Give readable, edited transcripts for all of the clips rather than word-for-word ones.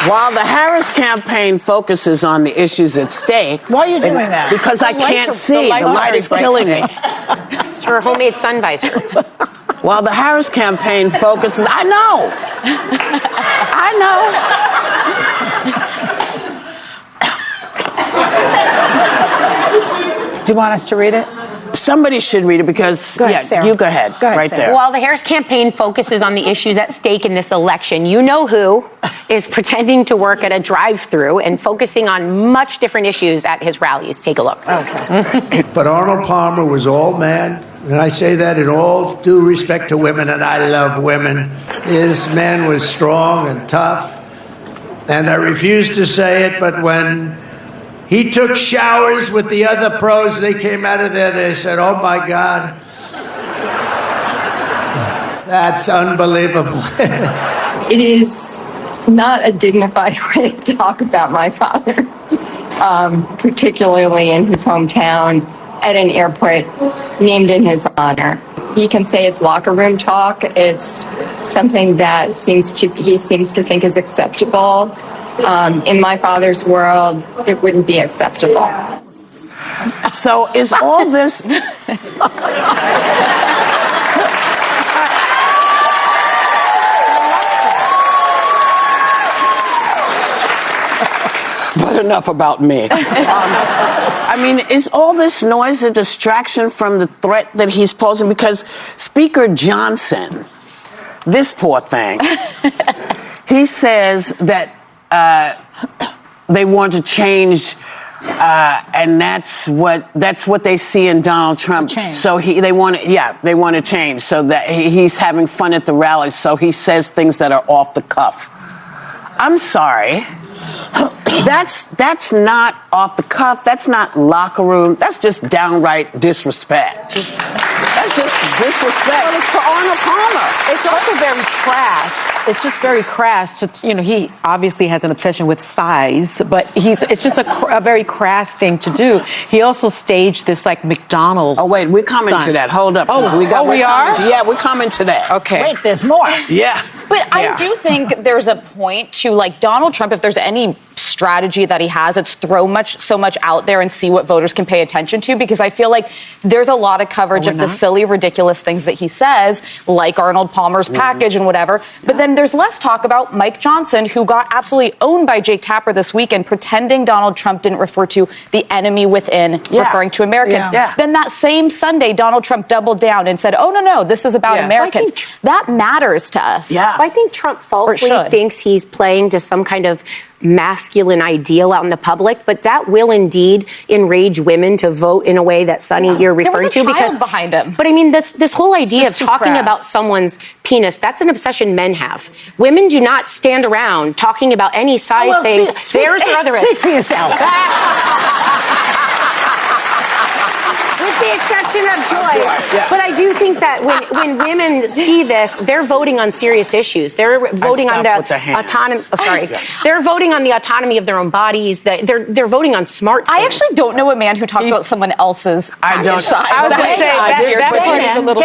While the Harris campaign focuses on the issues at stake... Why are you doing that? Because I can't see. The light is killing me. It's her homemade sun visor. While the Harris campaign focuses... I know. I know. Do you want us to read it? Somebody should read it because, go ahead, Sarah. You go ahead, right Sarah. there. While the Harris campaign focuses on the issues at stake in this election, you know who is pretending to work at a drive-thru and focusing on much different issues at his rallies. Take a look. Okay. But Arnold Palmer was all man, and I say that in all due respect to women, and I love women. His man was strong and tough, and I refuse to say it, but when he took showers with the other pros, they came out of there, they said, oh my God, that's unbelievable. It is not a dignified way to talk about my father, particularly in his hometown at an airport named in his honor. He can say it's locker room talk. It's something that he seems to think is acceptable. In my father's world, it wouldn't be acceptable. So is all this... But enough about me. I mean, is all this noise a distraction from the threat that he's posing? Because Speaker Johnson, this poor thing, he says that they want to change, and that's what they see in Donald Trump. So they want to change. So that he's having fun at the rallies. So he says things that are off the cuff. I'm sorry. That's not off the cuff. That's not locker room. That's just downright disrespect. That's just disrespect. Well, it's for Arnold Palmer. It's also very crass. It's just very crass. It's, he obviously has an obsession with size, but it's just a very crass thing to do. He also staged this McDonald's. Oh wait, we're coming to that. Hold up. We are. Yeah, we're coming to that. Okay. Wait, there's more. Yeah. But I do think there's a point to Donald Trump, if there's any strategy that he has, it's throw so much out there and see what voters can pay attention to, because I feel like there's a lot of coverage of the silly, ridiculous things that he says, like Arnold Palmer's package and whatever. But then there's less talk about Mike Johnson, who got absolutely owned by Jake Tapper this weekend, pretending Donald Trump didn't refer to the enemy within, referring to Americans. Then that same Sunday, Donald Trump doubled down and said, oh, no, this is about Americans. That matters to us. I think Trump falsely thinks he's playing to some kind of masculine ideal out in the public, but that will indeed enrage women to vote in a way that, Sonny, you're referring to. Because behind him. But I mean, this whole idea of talking about someone's penis, that's an obsession men have. Women do not stand around talking about any size things. Theirs or other. Speak for yourself. With the exception of Joy. But I do think that when women see this, they're voting on serious issues. They're voting on the autonomy. They're voting on the autonomy of their own bodies. They're voting on smart things. I actually don't know a man who talks about someone else's. I don't. I was going to say that is a little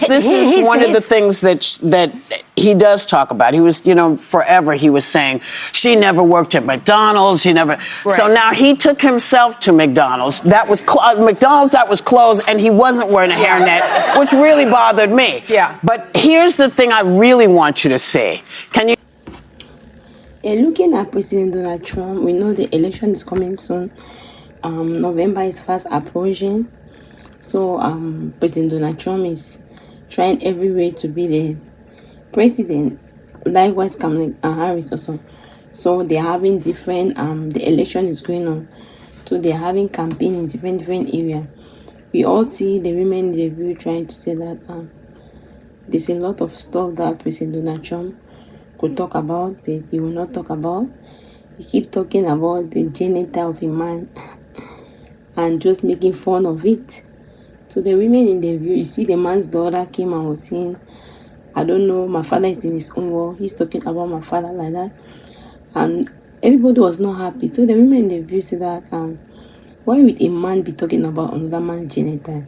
This is one of the things that he does talk about. He was, forever he was saying she never worked at McDonald's. She never. So now he took himself to McDonald's. That was McDonald's that was closed, and he wasn't wearing a hairnet, which really bothered me. Yeah. But here's the thing I really want you to see. Can you? Looking at President Donald Trump, we know the election is coming soon. November is fast approaching. So President Donald Trump is trying every way to be the president. Likewise, Kamala Harris also. So they're having different, the election is going on. So they're having campaign in different areas. We all see the women in the view trying to say that there's a lot of stuff that President Donald Trump could talk about, but he will not talk about. He keep talking about the genital of a man and just making fun of it. So the women in the view, you see the man's daughter came and was saying, I don't know, my father is in his own world. He's talking about my father like that. And everybody was not happy. So the women in the view said that, why would a man be talking about another man's genital?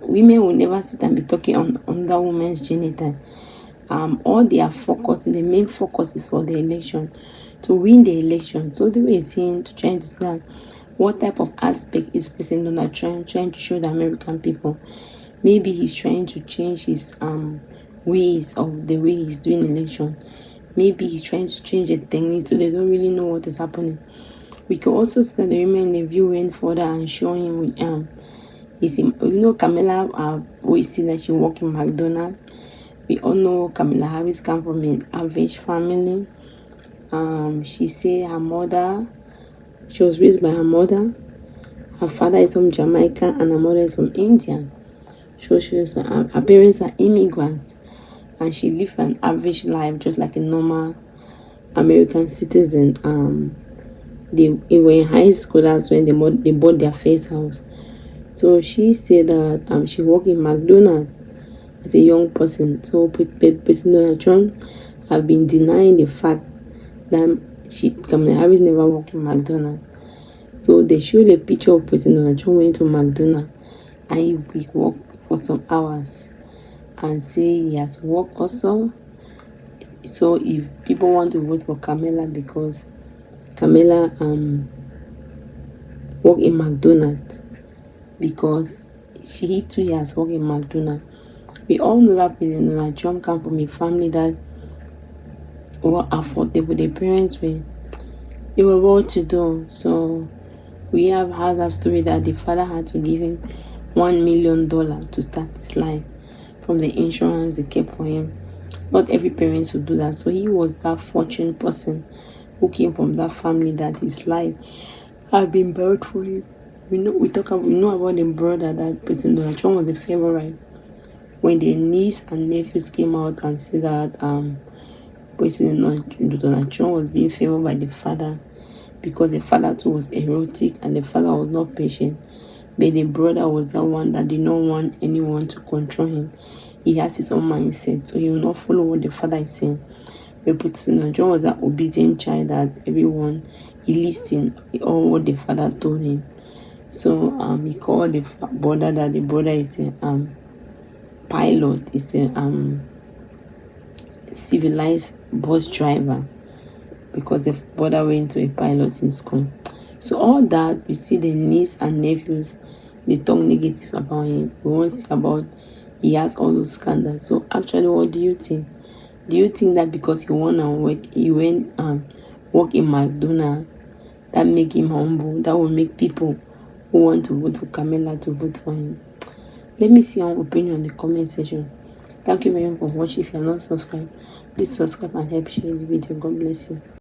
Women will never sit and be talking on another woman's genital. all their focus, the main focus is for the election, to win the election. So the way he's saying, to trying to see that what type of aspect is President Donald Trump trying to show the American people. Maybe he's trying to change his ways of the way he's doing election. Maybe he's trying to change the technique so they don't really know what is happening. We can also see that the women in the view went further and showing with Kamala, we see that she work in McDonald. We all know Kamala Harris come from an average family. She say her mother, she was raised by her mother. Her father is from Jamaica and her mother is from India. So her parents are immigrants, and she lived an average life just like a normal American citizen. They were in high school. That's when they bought their first house. So she said that she worked in McDonald as a young person. So President Donald Trump have been denying the fact that Kamala Harris never worked in McDonald. So they showed a picture of President Donald Trump went to McDonald and he worked for some hours and say he has worked also. So if people want to vote for Kamala because Kamala worked in McDonald's, because she too has worked in McDonald's. We all know that President Donald Trump come from a family that were affordable. Their parents they were well to do. So we have had a story that the father had to give him $1 million to start his life from the insurance they kept for him. Not every parent would do that. So he was that fortunate person who came from that family that his life had been built for him. We know about the brother that President Donald Trump was the favorite. When their niece and nephews came out and said that President Donald Trump was being favored by the father because the father too was erotic and the father was not patient. But the brother was the one that did not want anyone to control him. He has his own mindset, so he will not follow what the father is saying. But President Donald Trump was an obedient child that everyone, he listened all what the father told him. So he called the brother that the brother is a pilot, is a civilized bus driver, because the brother went to a pilot in school. So all that, we see the niece and nephews, they talk negative about him. We won't see about he has all those scandals. So actually, what do you think? Do you think that because he went work in McDonald's, that make him humble, that will make people who want to vote for Kamala to vote for him? Let me see your opinion in the comment section. Thank you very much for watching. If you are not subscribed, please subscribe and help share the video. God bless you.